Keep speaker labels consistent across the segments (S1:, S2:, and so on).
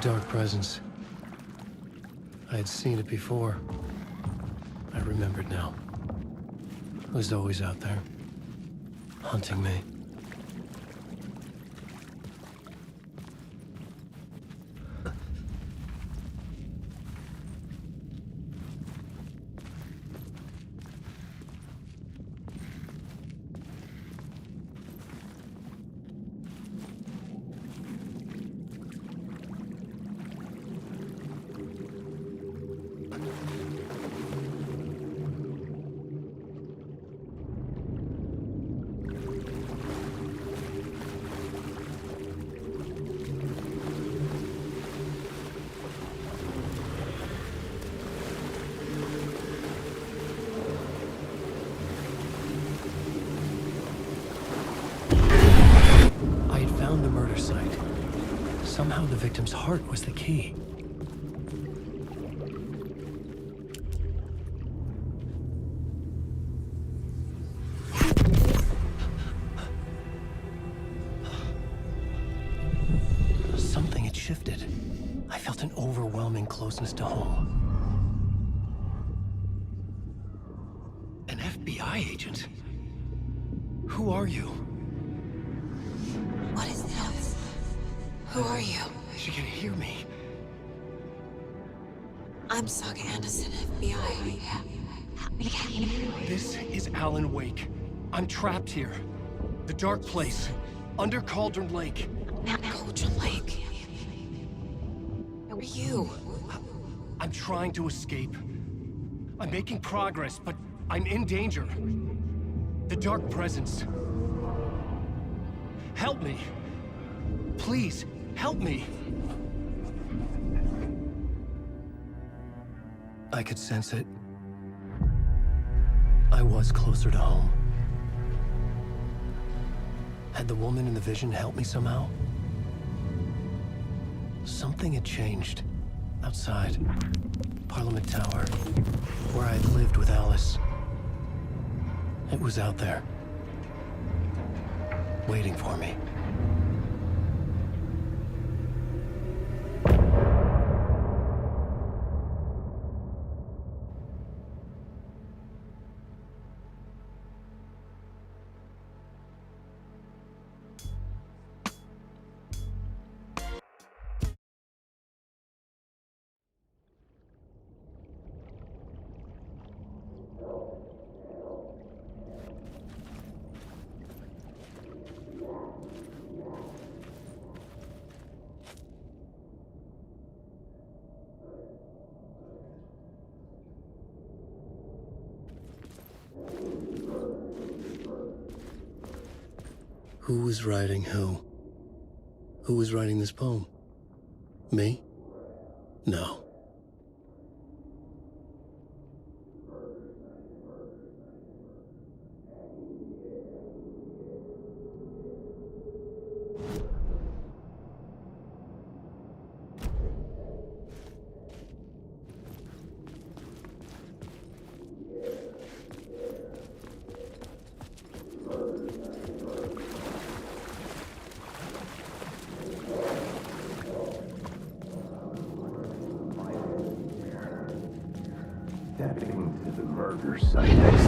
S1: Dark presence. I had seen it before. I remembered now. It was always out there, hunting me. The murder site. Somehow the victim's heart was the key. Something had shifted. I felt an overwhelming closeness to home. An FBI agent? Who are you?
S2: What is this? Who are you?
S1: She can hear me.
S2: I'm Saga Anderson, FBI.
S1: This is Alan Wake. I'm trapped here. The dark place. Under Cauldron Lake.
S2: Cauldron Lake. Where are you?
S1: I'm trying to escape. I'm making progress, but I'm in danger. The dark presence. Help me. Please, help me. I could sense it. I was closer to home. Had the woman in the vision helped me somehow? Something had changed. Outside. Parliament Tower. Where I had lived with Alice. It was out there. Waiting for me. Who was writing who? Who was writing this poem? Me? No.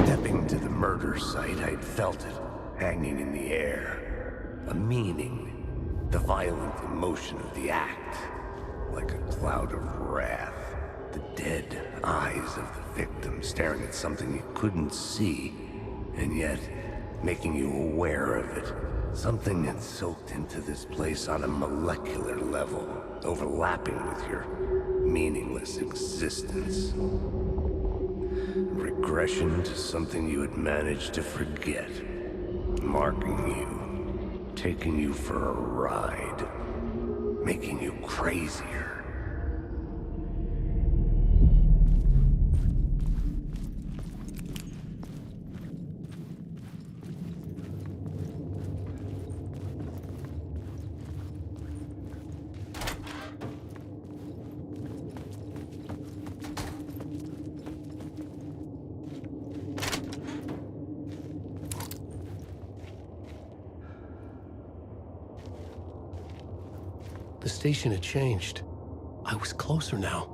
S3: Stepping to the murder site, I'd felt it, hanging in the air. A meaning, the violent emotion of the act, like a cloud of wrath. The dead eyes of the victim staring at something you couldn't see, and yet making you aware of it. Something had soaked into this place on a molecular level, overlapping with your meaningless existence. Regression to something you had managed to forget. Marking you. Taking you for a ride. Making you crazier.
S1: The station had changed. I was closer now.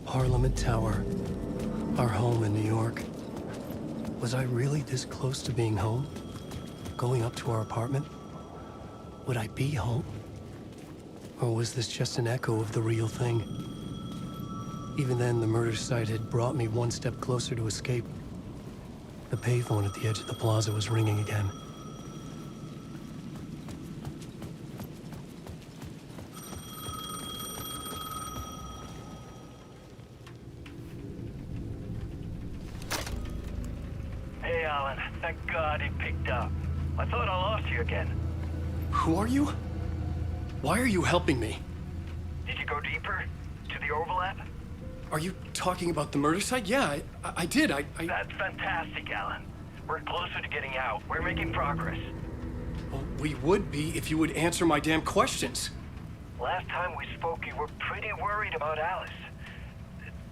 S1: Parliament Tower, our home in New York. Was I really this close to being home? Going up to our apartment? Would I be home? Or was this just an echo of the real thing? Even then, the murder site had brought me one step closer to escape. The payphone at the edge of the plaza was ringing again.
S4: Hey, Alan. Thank God he picked up. I thought I lost you again.
S1: Who are you? Why are you helping me?
S4: Did you go deeper? To the overlap?
S1: Are you talking about the murder site? Yeah, I did.
S4: That's fantastic, Alan. We're closer to getting out. We're making progress.
S1: Well, we would be if you would answer my damn questions.
S4: Last time we spoke, you were pretty worried about Alice.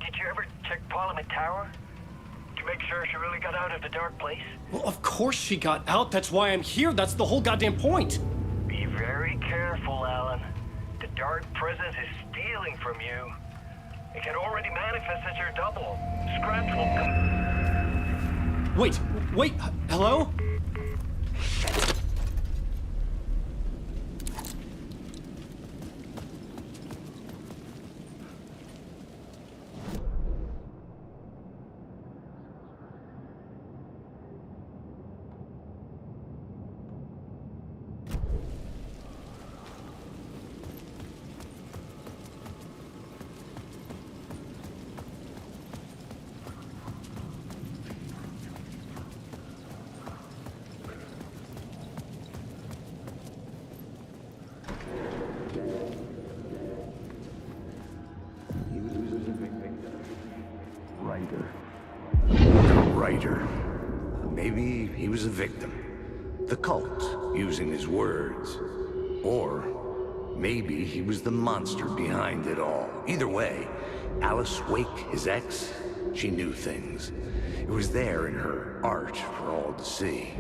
S4: Did you ever check Parliament Tower? To make sure she really got out of the dark place?
S1: Well, of course she got out. That's why I'm here. That's the whole goddamn point.
S4: Be very careful, Alan. The dark presence is stealing from you. It can already manifest as your double. Scratch will come.
S1: Wait, hello?
S3: Writer. Maybe he was a victim. The cult, using his words. Or maybe he was the monster behind it all. Either way, Alice Wake, his ex, she knew things. It was there in her art for all to see.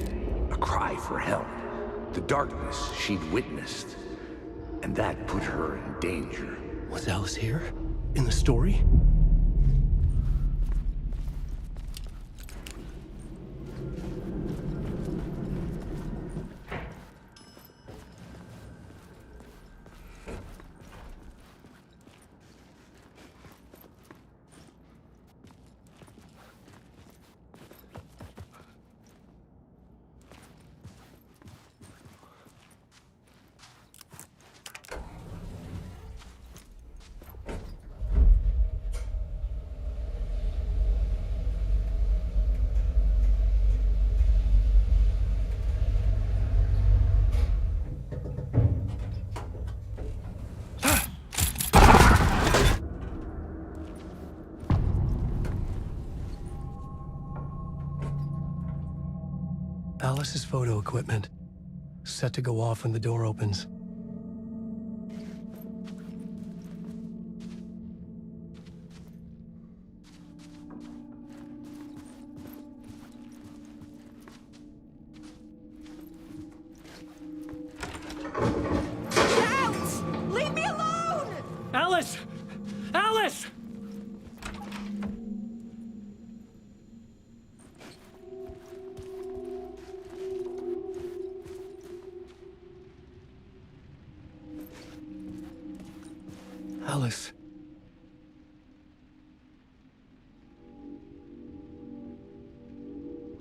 S3: A cry for help. The darkness she'd witnessed. And that put her in danger.
S1: Was Alice here? In the story? Alice's photo equipment, set to go off when the door opens.
S2: Out! Leave me alone!
S1: Alice! Alice! Alice.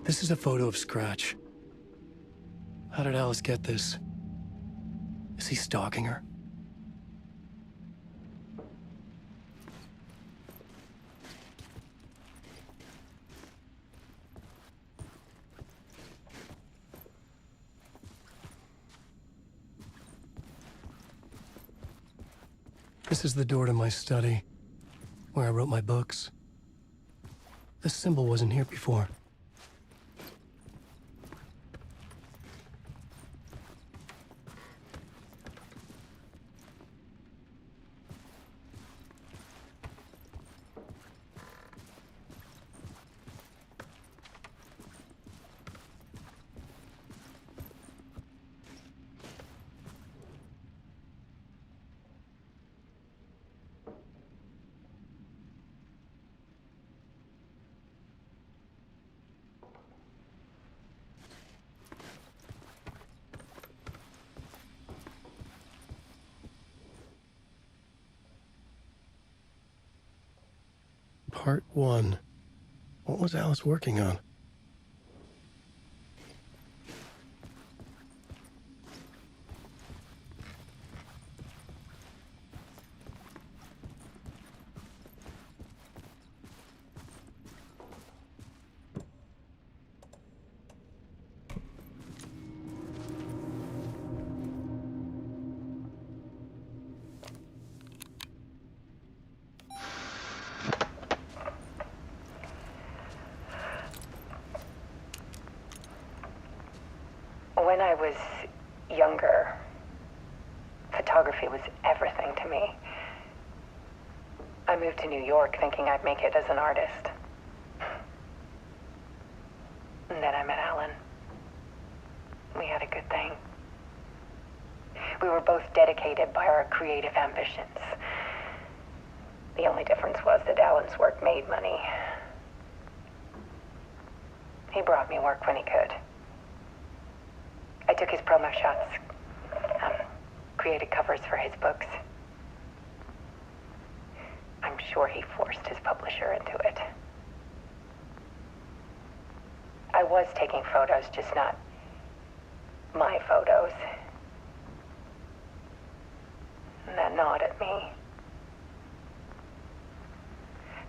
S1: This is a photo of Scratch. How did Alice get this? Is he stalking her? This is the door to my study, where I wrote my books. This symbol wasn't here before. Part 1. What was Alice working on?
S5: When I was younger, photography was everything to me. I moved to New York thinking I'd make it as an artist. And then I met Alan. We had a good thing. We were both dedicated by our creative ambitions. The only difference was that Alan's work made money. He brought me work when he could. I took his promo shots, created covers for his books. I'm sure he forced his publisher into it. I was taking photos, just not my photos. And that gnawed at me.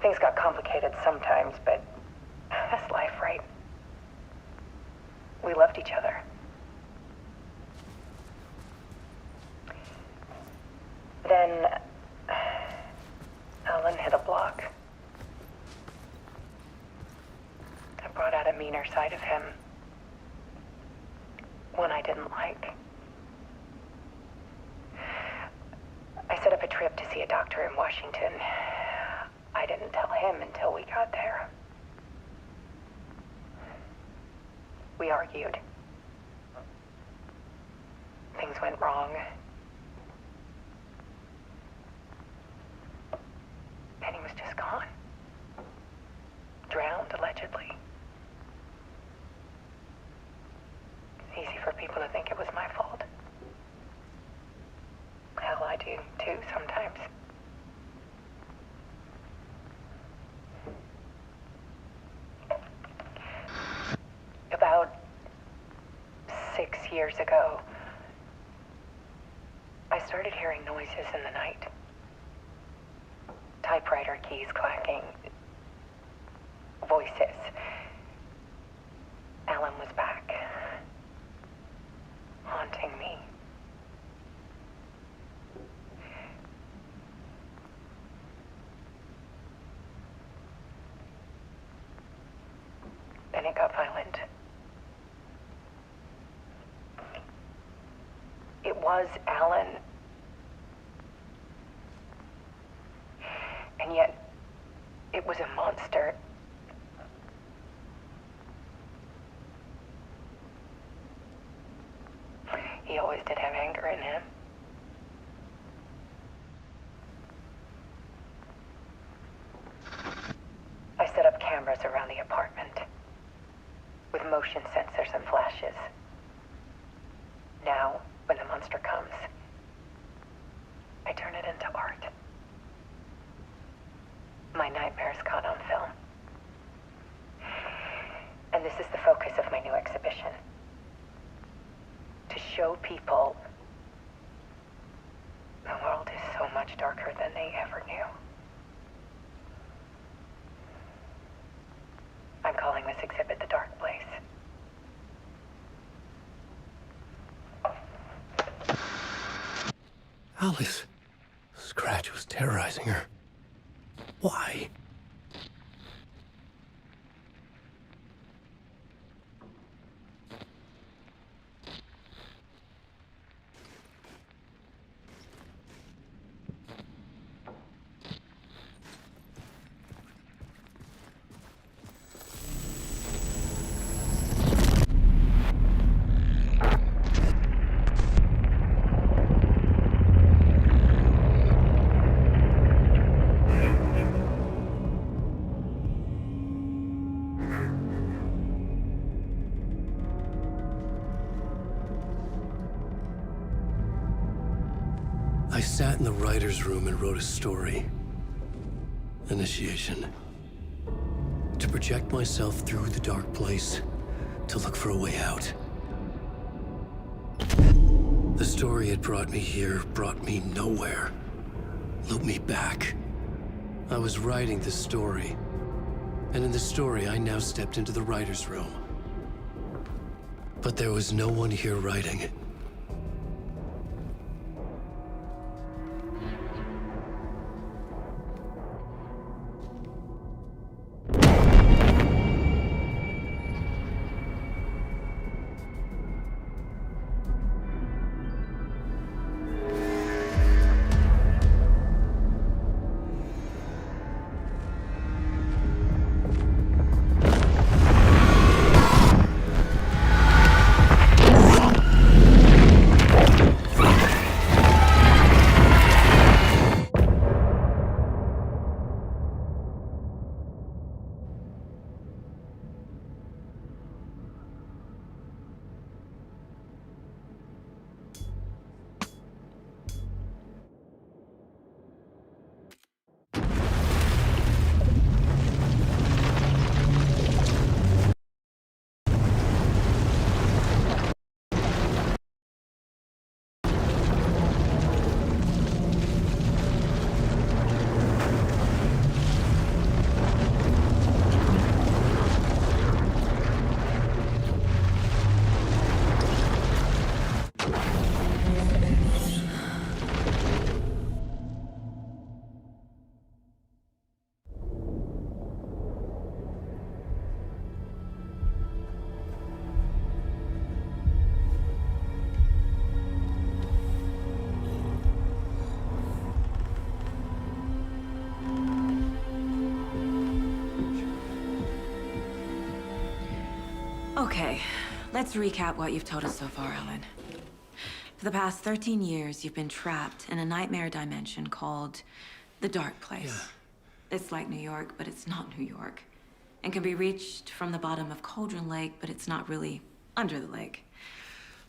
S5: Things got complicated sometimes, but that's life, right? We loved each other. Then Alan hit a block. I brought out a meaner side of him. One I didn't like. I set up a trip to see a doctor in Washington. I didn't tell him until we got there. We argued. Things went wrong. And he was just gone. Drowned, allegedly. It's easy for people to think it was my fault. Hell, I do, too, sometimes. About 6 years ago, I started hearing noises in the night. Typewriter keys clacking. Voices. Alan was back. Haunting me. Then it got violent. was Alan. And yet, it was a monster. He always did have anger in him. I set up cameras around the apartment with motion sensors and flashes. Now, when the monster comes, I turn it into art. My nightmares caught on film. And this is the focus of my new exhibition. To show people the world is so much darker than they ever knew. I'm calling this exhibit The Dark Place.
S1: Alice. Scratch was terrorizing her. Why? I sat in the writer's room and wrote a story. Initiation. To project myself through the dark place, to look for a way out. The story had brought me here, brought me nowhere. Looped me back. I was writing the story. And in the story, I now stepped into the writer's room. But there was no one here writing it.
S2: Okay, let's recap what you've told us so far, Alan. For the past 13 years, you've been trapped in a nightmare dimension called the Dark Place.
S1: Yeah.
S2: It's like New York, but it's not New York. And can be reached from the bottom of Cauldron Lake, but it's not really under the lake.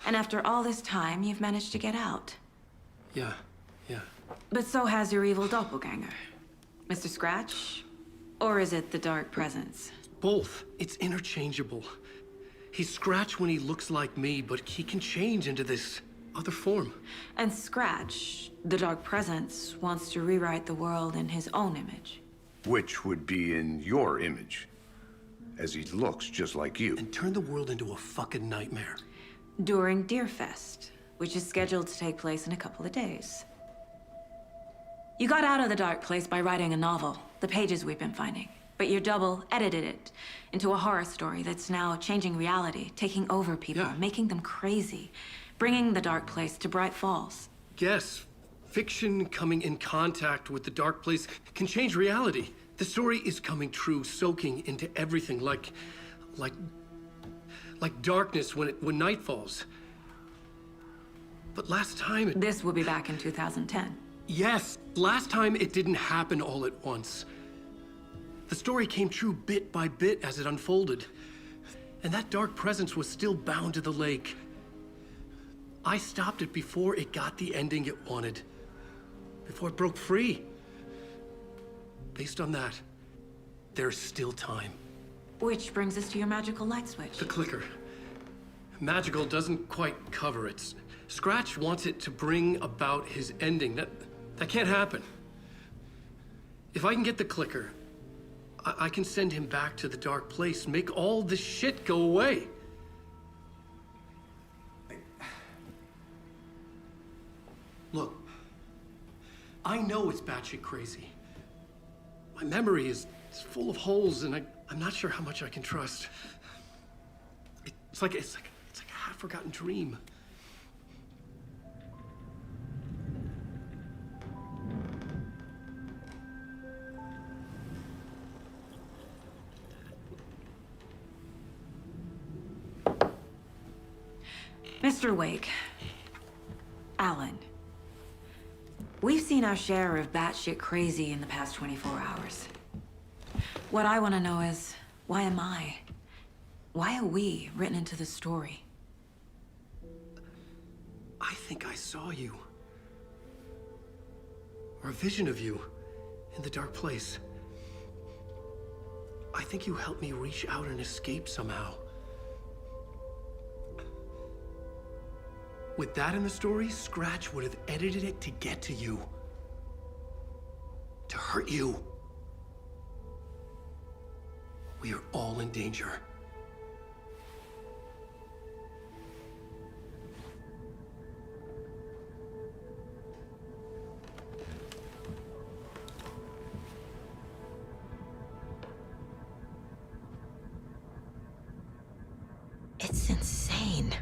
S2: And after all this time, you've managed to get out.
S1: Yeah.
S2: But so has your evil doppelganger. Mr. Scratch? Or is it the Dark Presence?
S1: Both. It's interchangeable. He's Scratch when he looks like me, but he can change into this other form.
S2: And Scratch, the Dark Presence, wants to rewrite the world in his own image.
S3: Which would be in your image, as he looks just like you.
S1: And turn the world into a fucking nightmare.
S2: During Deerfest, which is scheduled to take place in a couple of days. You got out of the Dark Place by writing a novel, the pages we've been finding. But your double edited it into a horror story that's now changing reality, taking over people,
S1: Yeah.
S2: making them crazy, bringing the Dark Place to Bright Falls.
S1: Yes, fiction coming in contact with the Dark Place can change reality. The story is coming true, soaking into everything like darkness when night falls. But last time
S2: This will be back in 2010.
S1: Yes, last time it didn't happen all at once. The story came true bit by bit as it unfolded. And that dark presence was still bound to the lake. I stopped it before it got the ending it wanted. Before it broke free. Based on that, there's still time.
S2: Which brings us to your magical light switch.
S1: The clicker. Magical doesn't quite cover it. Scratch wants it to bring about his ending. That can't happen. If I can get the clicker, I can send him back to the Dark Place, make all this shit go away. Look, I know it's batshit crazy. My memory is full of holes, and I'm not sure how much I can trust. It's like a half-forgotten dream.
S2: Mr. Wake. Alan. We've seen our share of batshit crazy in the past 24 hours. What I want to know is, why am I? Why are we written into the story?
S1: I think I saw you. Or a vision of you in the Dark Place. I think you helped me reach out and escape somehow. With that in the story, Scratch would have edited it to get to you. To hurt you. We are all in danger.
S2: It's insane.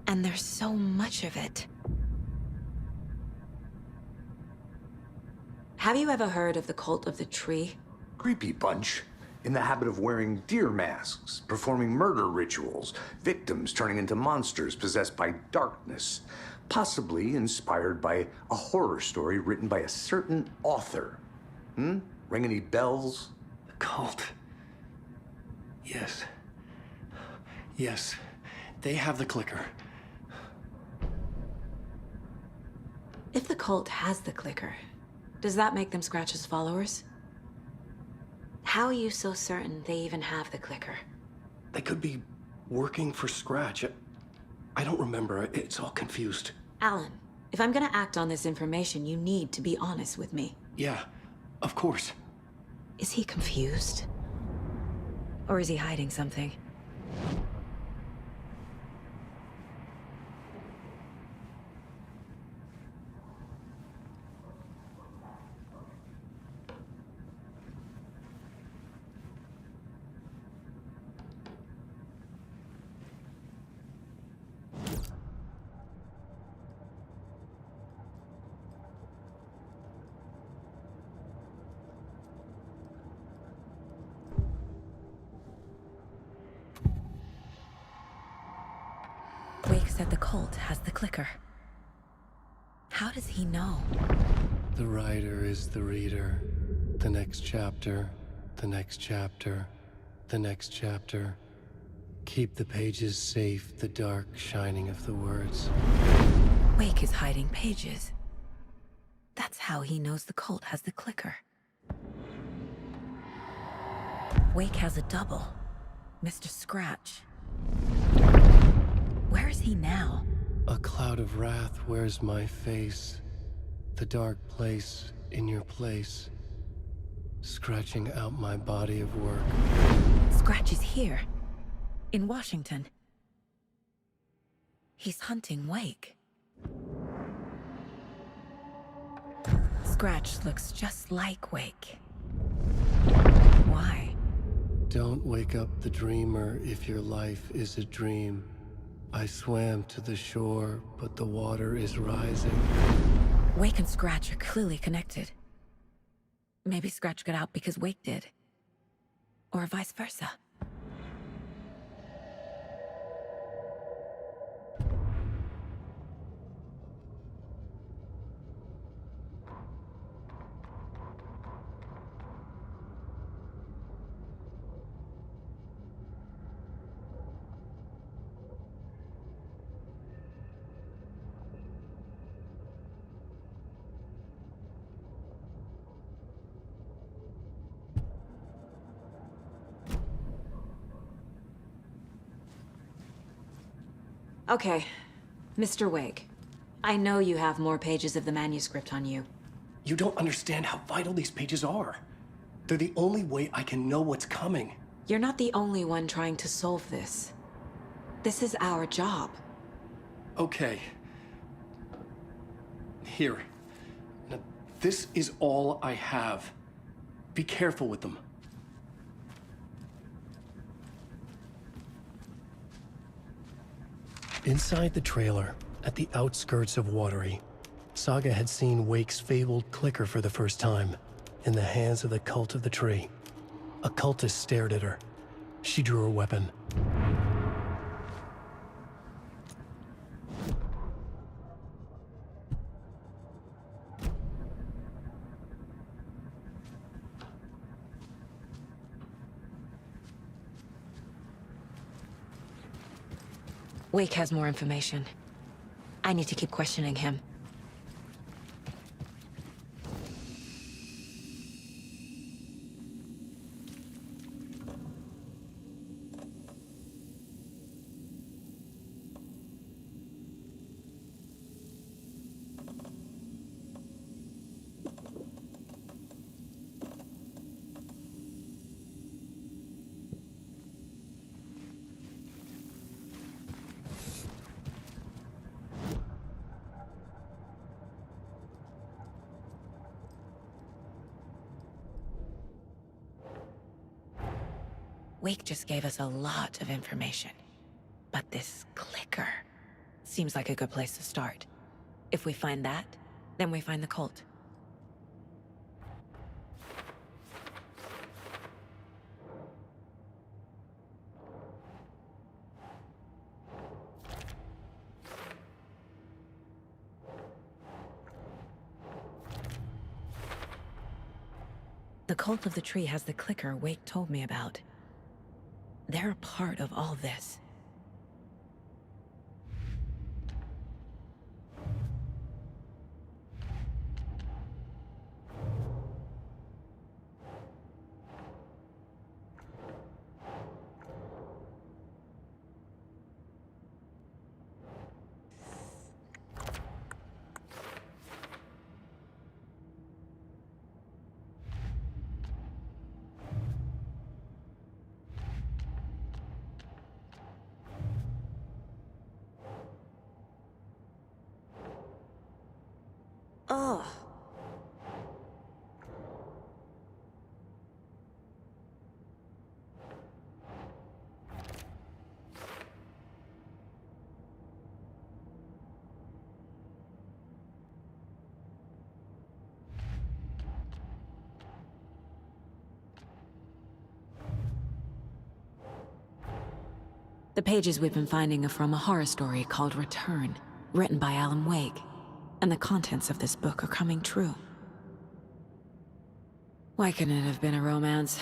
S2: And there's so much of it. Have you ever heard of the Cult of the Tree?
S3: Creepy bunch. In the habit of wearing deer masks, performing murder rituals, victims turning into monsters possessed by darkness, possibly inspired by a horror story written by a certain author. Ring any bells?
S1: The cult. Yes. Yes. They have the clicker.
S2: If the cult has the clicker, does that make them Scratch's followers? How are you so certain they even have the clicker?
S1: They could be working for Scratch. I don't remember. It's all confused.
S2: Alan, if I'm gonna act on this information, you need to be honest with me.
S1: Yeah, of course.
S2: Is he confused? Or is he hiding something? Wake said the cult has the clicker. How does he know?
S1: The writer is the reader. The next chapter, the next chapter, the next chapter. Keep the pages safe, the dark shining of the words.
S2: Wake is hiding pages. That's how he knows the cult has the clicker. Wake has a double. Mr. Scratch. Where is he now?
S1: A cloud of wrath wears my face. The dark place in your place. Scratching out my body of work.
S2: Scratch is here. In Washington. He's hunting Wake. Scratch looks just like Wake. Why?
S1: Don't wake up the dreamer if your life is a dream. I swam to the shore, but the water is rising.
S2: Wake and Scratch are clearly connected. Maybe Scratch got out because Wake did. Or vice versa. Okay, Mr. Wake. I know you have more pages of the manuscript on you.
S1: You don't understand how vital these pages are. They're the only way I can know what's coming.
S2: You're not the only one trying to solve this. This is our job.
S1: Okay. Here. Now, this is all I have. Be careful with them. Inside the trailer, at the outskirts of Watery, Saga had seen Wake's fabled clicker for the first time, in the hands of the Cult of the Tree. A cultist stared at her. She drew her weapon.
S2: Wake has more information. I need to keep questioning him. Wake just gave us a lot of information. But this clicker seems like a good place to start. If we find that, then we find the cult. The Cult of the Tree has the clicker Wake told me about. They're a part of all this. Oh. The pages we've been finding are from a horror story called Return, written by Alan Wake. And the contents of this book are coming true. Why couldn't it have been a romance?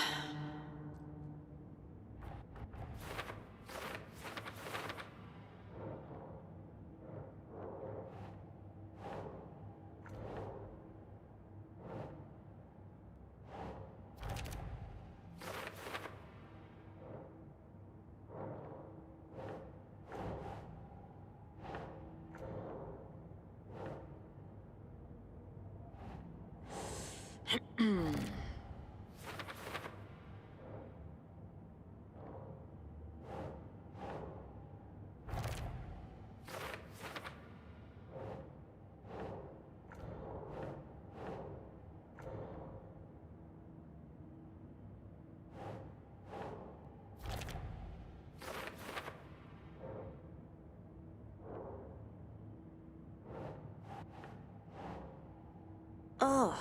S2: Ugh.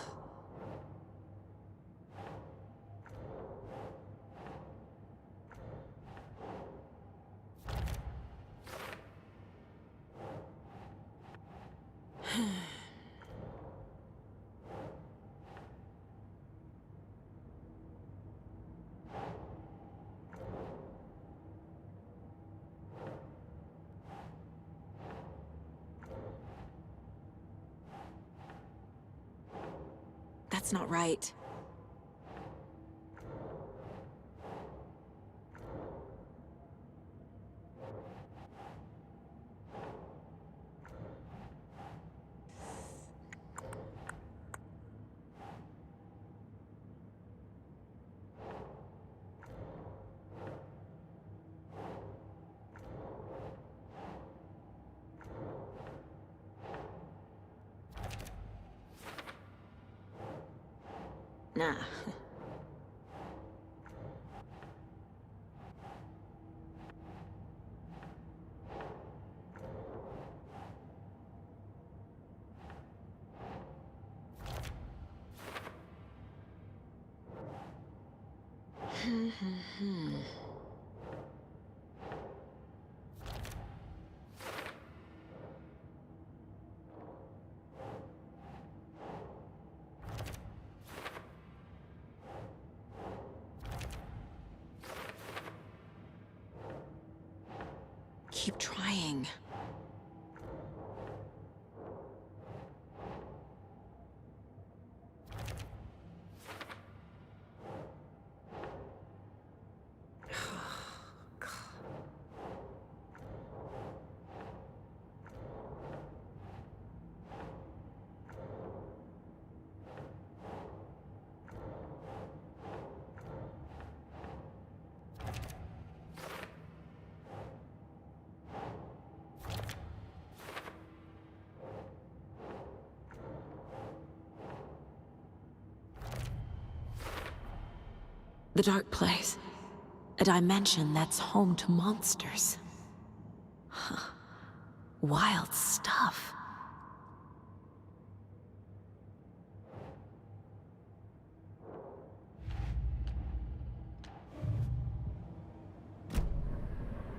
S2: That's not right. Nah. Keep trying. The Dark Place. A dimension that's home to monsters. Huh. Wild stuff.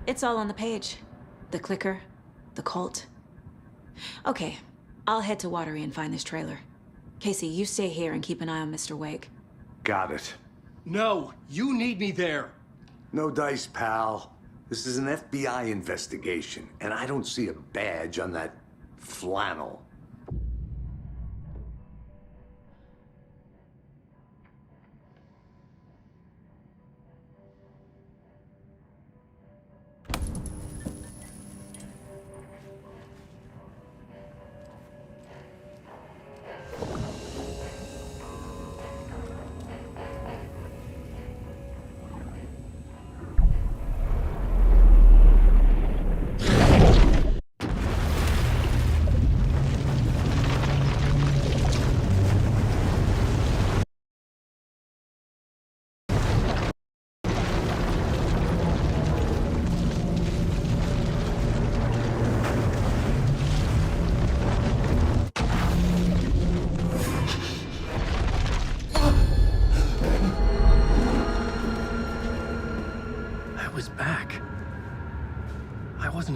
S2: It's all on the page. The clicker, the cult. Okay, I'll head to Watery and find this trailer. Casey, you stay here and keep an eye on Mr. Wake.
S3: Got it.
S1: No, you need me there.
S3: No dice, pal. This is an FBI investigation, and I don't see a badge on that flannel.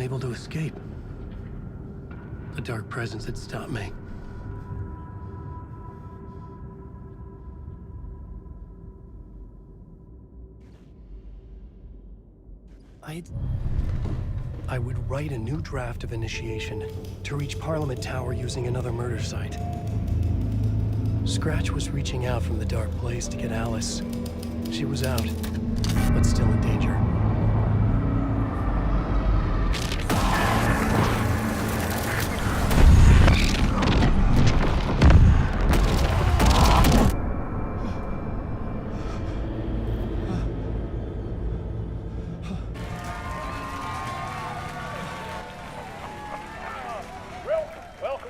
S1: Able to escape. The Dark Presence had stopped me. I would write a new draft of initiation to reach Parliament Tower using another murder site. Scratch was reaching out from the Dark Place to get Alice. She was out, but still in danger.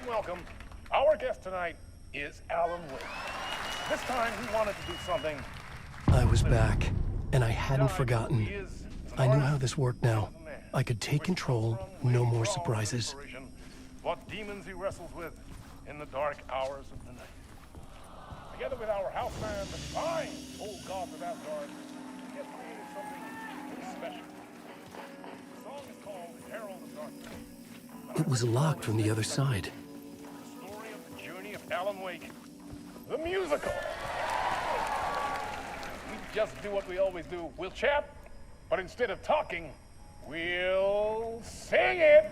S6: Welcome. Our guest tonight is Alan Wake. This time he wanted to do something.
S1: I was back, and I hadn't forgotten. I knew how this worked now. I could take control, no more surprises.
S6: What demons he wrestles with in the dark hours of the night. Halfdan, the fine old gods of Asgard, he has created something really special. The song is called Herald of Darkness.
S1: It was locked from the other side.
S6: The story of the journey of Alan Wake. The musical. We just do what we always do. We'll chat, but instead of talking, we'll sing it.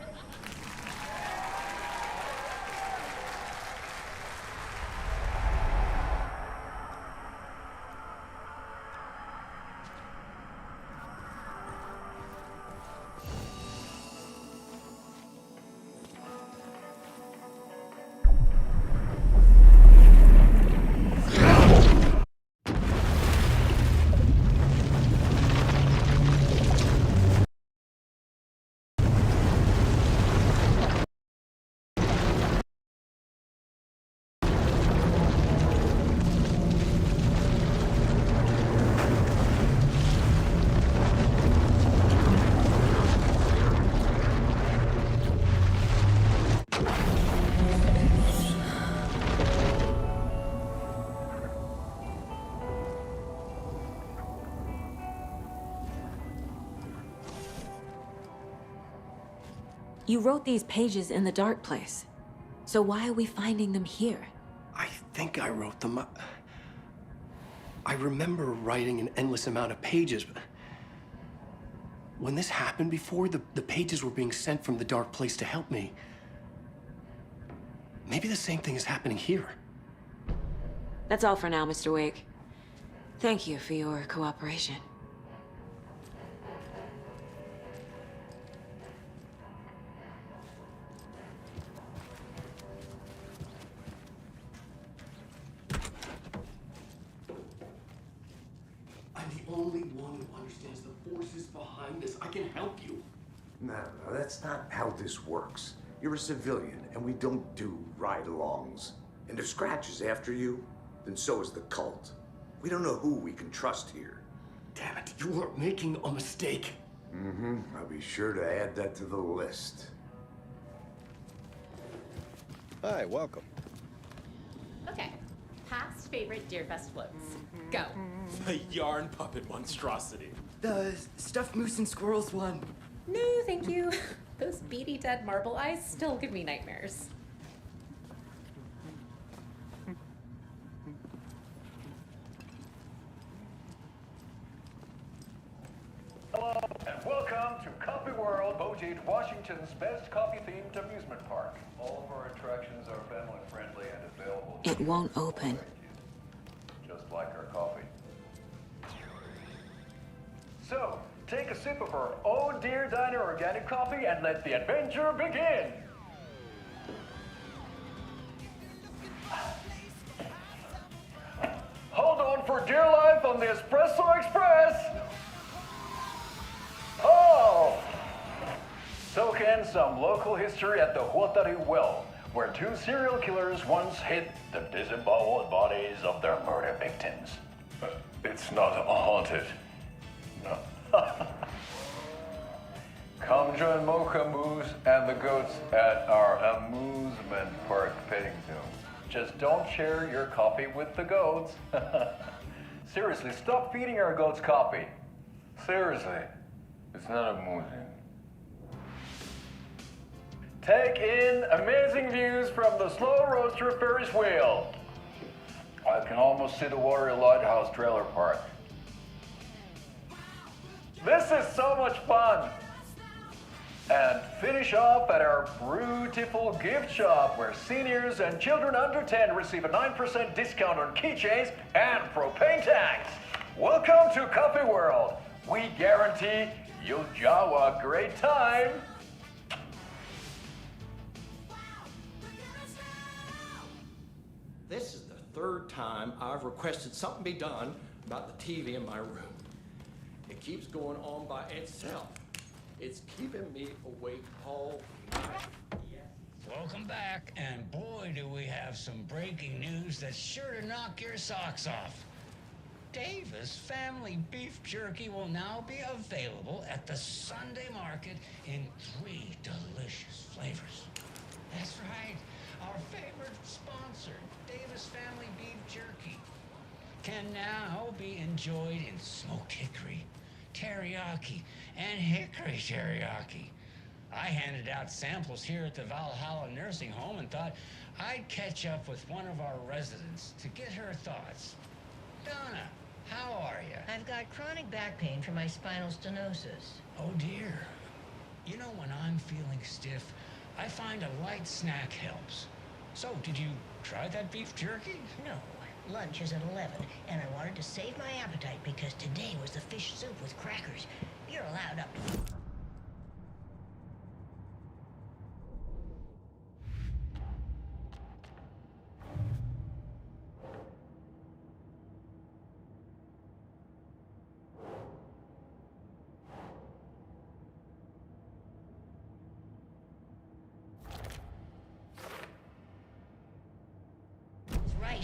S2: You wrote these pages in the dark place. So why are we finding them here?
S1: I think I wrote them. I remember writing an endless amount of pages, but when this happened before, the pages were being sent from the dark place to help me. Maybe the same thing is happening here.
S2: That's all for now, Mr. Wake. Thank you for your cooperation.
S1: I'm the only one who understands the forces behind this. I can help you.
S3: No, that's not how this works. You're a civilian, and we don't do ride-alongs. And if Scratch is after you, then so is the cult. We don't know who we can trust here.
S1: Damn it, you are making a mistake.
S3: Mm-hmm. I'll be sure to add that to the list.
S7: Hi, welcome.
S8: Okay, past favorite Deerfest floats. Go.
S9: The yarn puppet monstrosity.
S10: The stuffed moose and squirrels one.
S8: No, thank you. Those beady dead marble eyes still give me nightmares.
S4: Hello, and welcome to Coffee World, Bojade, Washington's best coffee-themed amusement park. All of our attractions are family-friendly and available.
S2: It won't open.
S4: Just like our coffee. So, take a sip of our own Deer Diner organic coffee and let the adventure begin. Hold on for dear life on the Espresso Express. Oh! Soak in some local history at the Huatari Well, where two serial killers once hid the disemboweled bodies of their murder victims. It's not haunted. No. Come join Mocha Moose and the goats at our amusement park petting zoo. Just don't share your coffee with the goats. Seriously, stop feeding our goats coffee. Seriously, it's not amusing. Take in amazing views from the Slow Roaster Ferris wheel. I can almost see the Watery Lighthouse trailer park. This is so much fun! And finish off at our beautiful gift shop where seniors and children under 10 receive a 9% discount on keychains and propane tanks. Welcome to Coffee World. We guarantee you'll jaw a great time.
S9: This is the third time I've requested something be done about the TV in my room. It keeps going on by itself. It's keeping me awake all night.
S11: Welcome back, and boy, do we have some breaking news that's sure to knock your socks off. Davis Family Beef Jerky will now be available at the Sunday Market in 3 delicious flavors. That's right, our favorite sponsor, Davis Family Beef Jerky. can now be enjoyed in smoked hickory, teriyaki, and hickory teriyaki. I handed out samples here at the Valhalla Nursing Home and thought I'd catch up with one of our residents to get her thoughts. Donna, how are you?
S12: I've got chronic back pain from my spinal stenosis.
S11: Oh dear. You know, when I'm feeling stiff, I find a light snack helps. So, did you try that beef jerky?
S12: No. Lunch is at 11, and I wanted to save my appetite because today was the fish soup with crackers. You're allowed up to...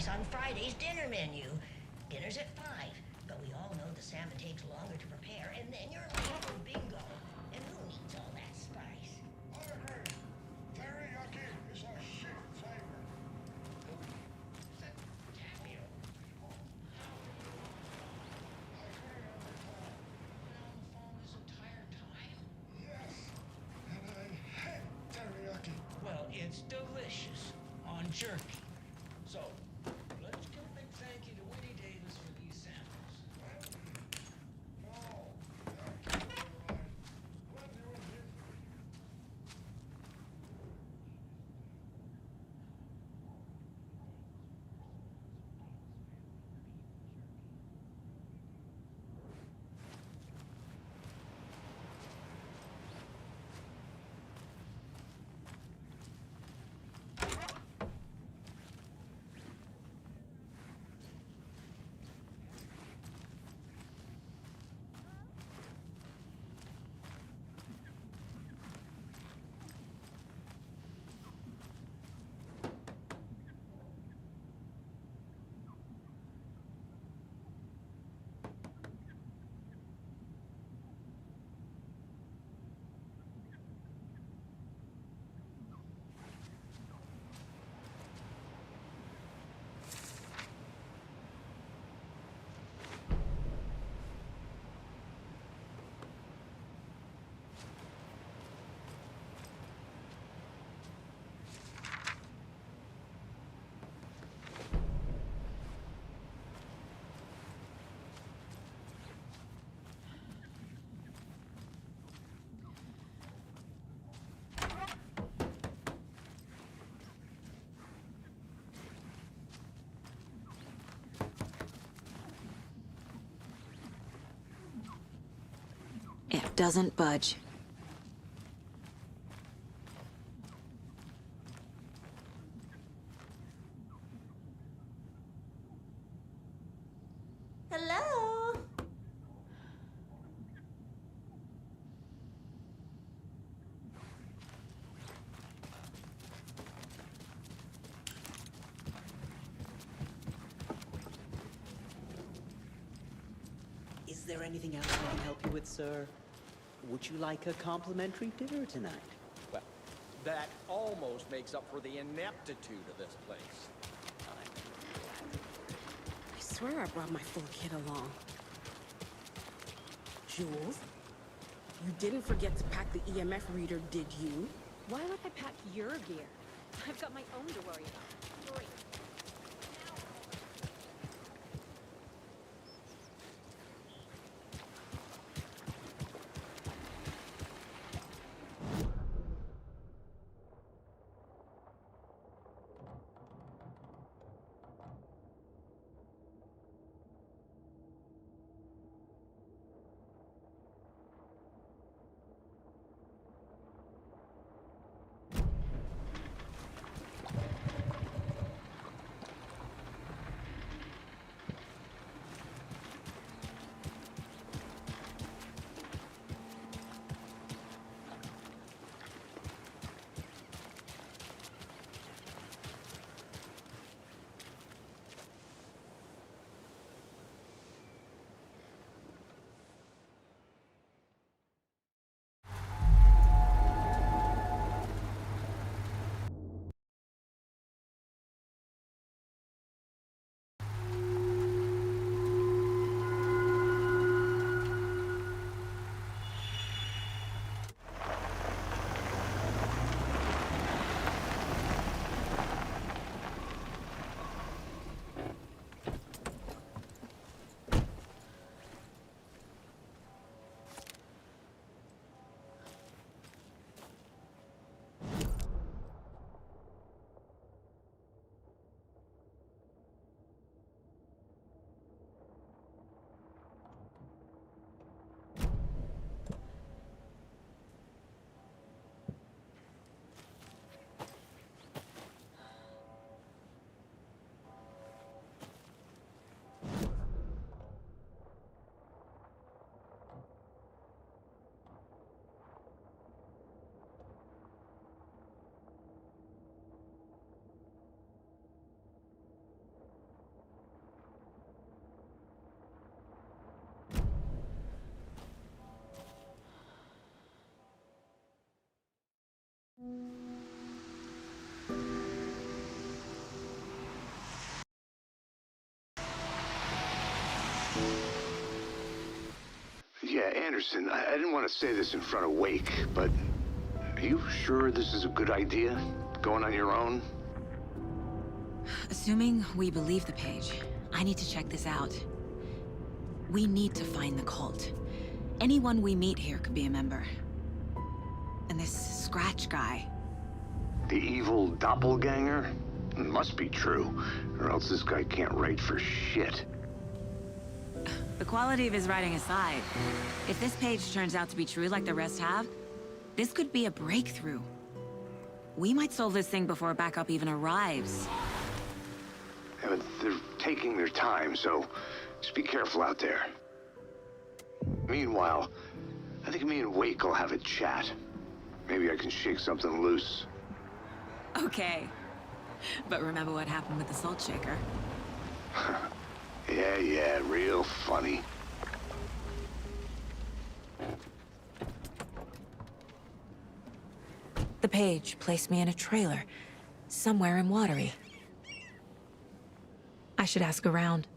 S12: on Friday's dinner menu. Dinner's at 5, but we all know the salmon takes longer to prepare, and then you're late for bingo. And who needs all that spice?
S6: I agree. Teriyaki is a shit flavor.
S11: Tapio. On the phone this entire time?
S6: Yes, and I hate teriyaki.
S11: Well, it's delicious on jerky. So, let's give a big thank you to Winnie Davis for these samples.
S6: No, thank you, all right. What do you give?
S2: It doesn't budge.
S8: Hello?
S13: Is there anything else I can help you with, sir? Would you like a complimentary dinner tonight?
S9: Well, that almost makes up for the ineptitude of this place.
S14: I swear I brought my full kit along. Jules, you didn't forget to pack the EMF reader, did you?
S8: Why would I pack your gear? I've got my own to worry about. Great.
S3: Anderson, I didn't want to say this in front of Wake, but are you sure this is a good idea? Going on your own?
S2: Assuming we believe the page, I need to check this out. We need to find the cult. Anyone we meet here could be a member. And this Scratch guy.
S3: The evil doppelganger? Must be true, or else this guy can't write for shit.
S2: The quality of his writing aside, if this page turns out to be true like the rest have, this could be a breakthrough. We might solve this thing before backup even arrives.
S3: Yeah, but they're taking their time, so just be careful out there. Meanwhile, I think me and Wake will have a chat. Maybe I can shake something loose.
S2: Okay. But remember what happened with the salt shaker?
S3: Yeah, real funny.
S2: The page placed me in a trailer, somewhere in Watery. I should ask around.